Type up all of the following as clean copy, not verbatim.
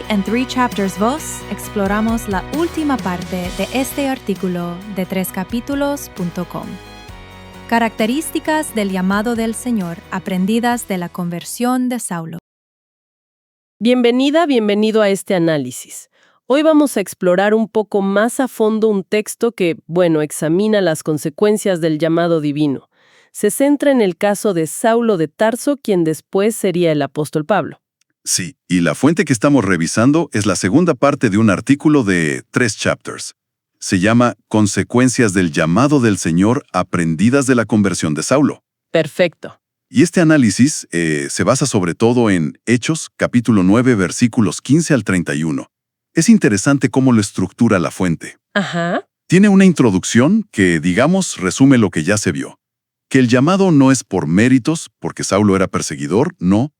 en 3 Chapters Voz exploramos la última parte de este artículo de 3capítulos.com. Características del llamado del Señor aprendidas de la conversión de Saulo. Bienvenida, bienvenido a este análisis. Hoy vamos a explorar un poco más a fondo un texto que, examina las consecuencias del llamado divino. Se centra en el caso de Saulo de Tarso, quien después sería el apóstol Pablo. Sí, y la fuente que estamos revisando es la segunda parte de un artículo de 3 Chapters. Se llama Consecuencias del llamado del Señor aprendidas de la conversión de Saulo. Perfecto. Y este análisis se basa sobre todo en Hechos, capítulo 9, versículos 15 al 31. Es interesante cómo lo estructura la fuente. Ajá. Tiene una introducción que, resume lo que ya se vio. Que el llamado no es por méritos, porque Saulo era perseguidor, no.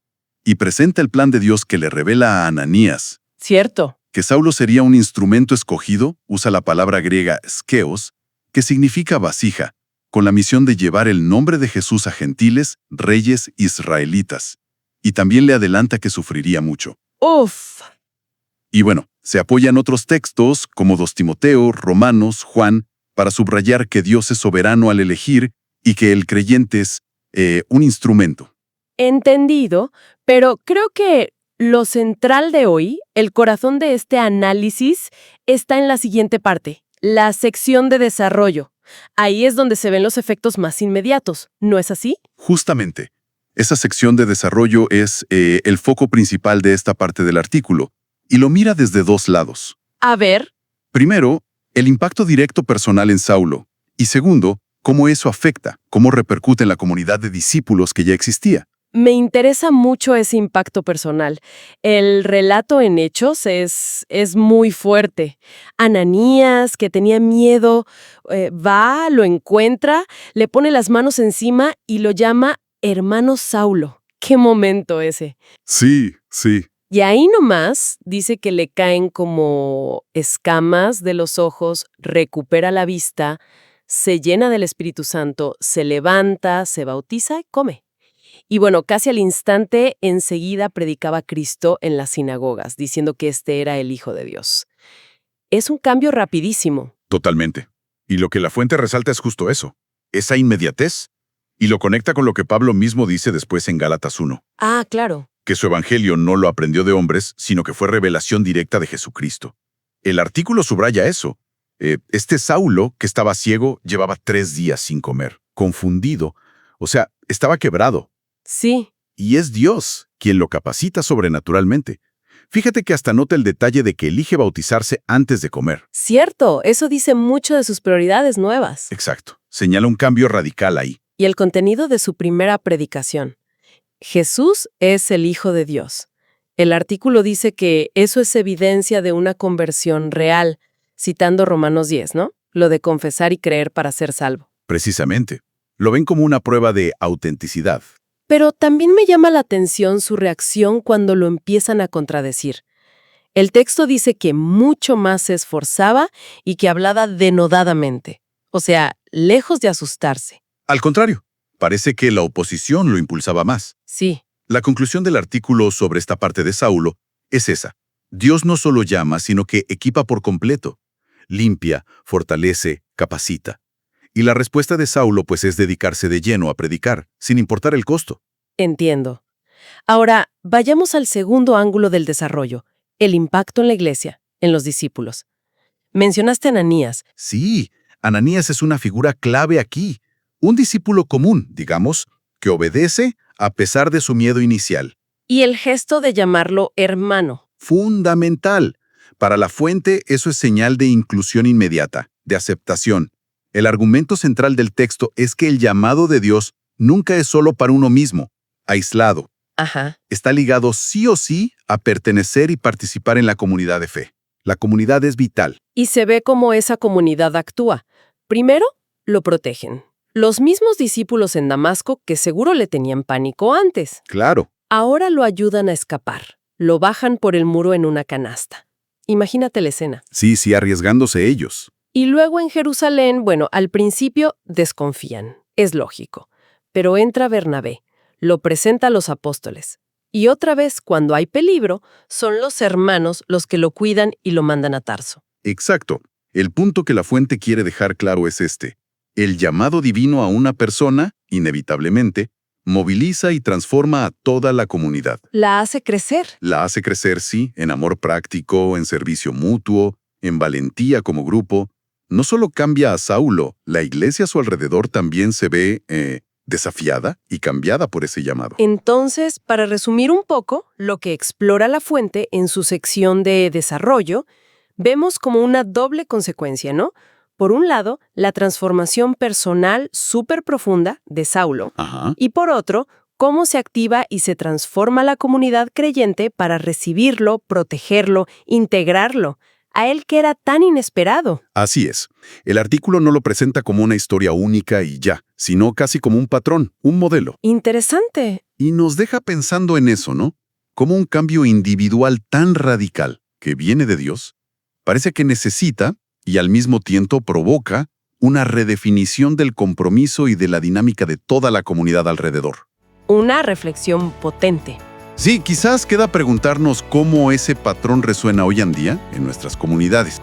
Y presenta el plan de Dios que le revela a Ananías. Cierto. Que Saulo sería un instrumento escogido, usa la palabra griega skeos, que significa vasija, con la misión de llevar el nombre de Jesús a gentiles, reyes israelitas. Y también le adelanta que sufriría mucho. ¡Uf! Y se apoya en otros textos, como 2 Timoteo, Romanos, Juan, para subrayar que Dios es soberano al elegir y que el creyente es un instrumento. Entendido, pero creo que lo central de hoy, el corazón de este análisis, está en la siguiente parte, la sección de desarrollo. Ahí es donde se ven los efectos más inmediatos, ¿no es así? Justamente. Esa sección de desarrollo es el foco principal de esta parte del artículo, y lo mira desde 2 lados. A ver. Primero, el impacto directo personal en Saulo, y segundo, cómo eso afecta, cómo repercute en la comunidad de discípulos que ya existía. Me interesa mucho ese impacto personal. El relato en Hechos es muy fuerte. Ananías, que tenía miedo, va, lo encuentra, le pone las manos encima y lo llama hermano Saulo. ¡Qué momento ese! Sí. Y ahí nomás dice que le caen como escamas de los ojos, recupera la vista, se llena del Espíritu Santo, se levanta, se bautiza y come. Y casi al instante, enseguida predicaba a Cristo en las sinagogas, diciendo que este era el Hijo de Dios. Es un cambio rapidísimo. Totalmente. Y lo que la fuente resalta es justo eso, esa inmediatez, y lo conecta con lo que Pablo mismo dice después en Gálatas 1. Ah, claro. Que su evangelio no lo aprendió de hombres, sino que fue revelación directa de Jesucristo. El artículo subraya eso. Este Saulo, que estaba ciego, llevaba 3 días sin comer, confundido, estaba quebrado. Sí. Y es Dios quien lo capacita sobrenaturalmente. Fíjate que hasta nota el detalle de que elige bautizarse antes de comer. Cierto, eso dice mucho de sus prioridades nuevas. Exacto. Señala un cambio radical ahí. Y el contenido de su primera predicación. Jesús es el Hijo de Dios. El artículo dice que eso es evidencia de una conversión real, citando Romanos 10, ¿no? Lo de confesar y creer para ser salvo. Precisamente. Lo ven como una prueba de autenticidad. Pero también me llama la atención su reacción cuando lo empiezan a contradecir. El texto dice que mucho más se esforzaba y que hablaba denodadamente. O sea, lejos de asustarse. Al contrario, parece que la oposición lo impulsaba más. Sí. La conclusión del artículo sobre esta parte de Saulo es esa. Dios no solo llama, sino que equipa por completo. Limpia, fortalece, capacita. Y la respuesta de Saulo es dedicarse de lleno a predicar, sin importar el costo. Entiendo. Ahora, vayamos al segundo ángulo del desarrollo, el impacto en la iglesia, en los discípulos. Mencionaste a Ananías. Sí, Ananías es una figura clave aquí. Un discípulo común, digamos, que obedece a pesar de su miedo inicial. Y el gesto de llamarlo hermano. Fundamental. Para la fuente, eso es señal de inclusión inmediata, de aceptación. El argumento central del texto es que el llamado de Dios nunca es solo para uno mismo, aislado. Ajá. Está ligado sí o sí a pertenecer y participar en la comunidad de fe. La comunidad es vital. Y se ve cómo esa comunidad actúa. Primero, lo protegen. Los mismos discípulos en Damasco, que seguro le tenían pánico antes. Claro. Ahora lo ayudan a escapar. Lo bajan por el muro en una canasta. Imagínate la escena. Sí, arriesgándose ellos. Y luego en Jerusalén, al principio desconfían. Es lógico. Pero entra Bernabé. Lo presenta a los apóstoles. Y otra vez, cuando hay peligro, son los hermanos los que lo cuidan y lo mandan a Tarso. Exacto. El punto que la fuente quiere dejar claro es este. El llamado divino a una persona, inevitablemente, moviliza y transforma a toda la comunidad. La hace crecer. La hace crecer, sí, en amor práctico, en servicio mutuo, en valentía como grupo. No solo cambia a Saulo, la iglesia a su alrededor también se ve desafiada y cambiada por ese llamado. Entonces, para resumir un poco, lo que explora la fuente en su sección de desarrollo, vemos como una doble consecuencia, ¿no? Por un lado, la transformación personal súper profunda de Saulo, Ajá. y por otro, cómo se activa y se transforma la comunidad creyente para recibirlo, protegerlo, integrarlo, a él que era tan inesperado. Así es. El artículo no lo presenta como una historia única y ya, sino casi como un patrón, un modelo. Interesante. Y nos deja pensando en eso, ¿no? Como un cambio individual tan radical que viene de Dios, parece que necesita, y al mismo tiempo provoca, una redefinición del compromiso y de la dinámica de toda la comunidad alrededor. Una reflexión potente. Sí, quizás queda preguntarnos cómo ese patrón resuena hoy en día en nuestras comunidades.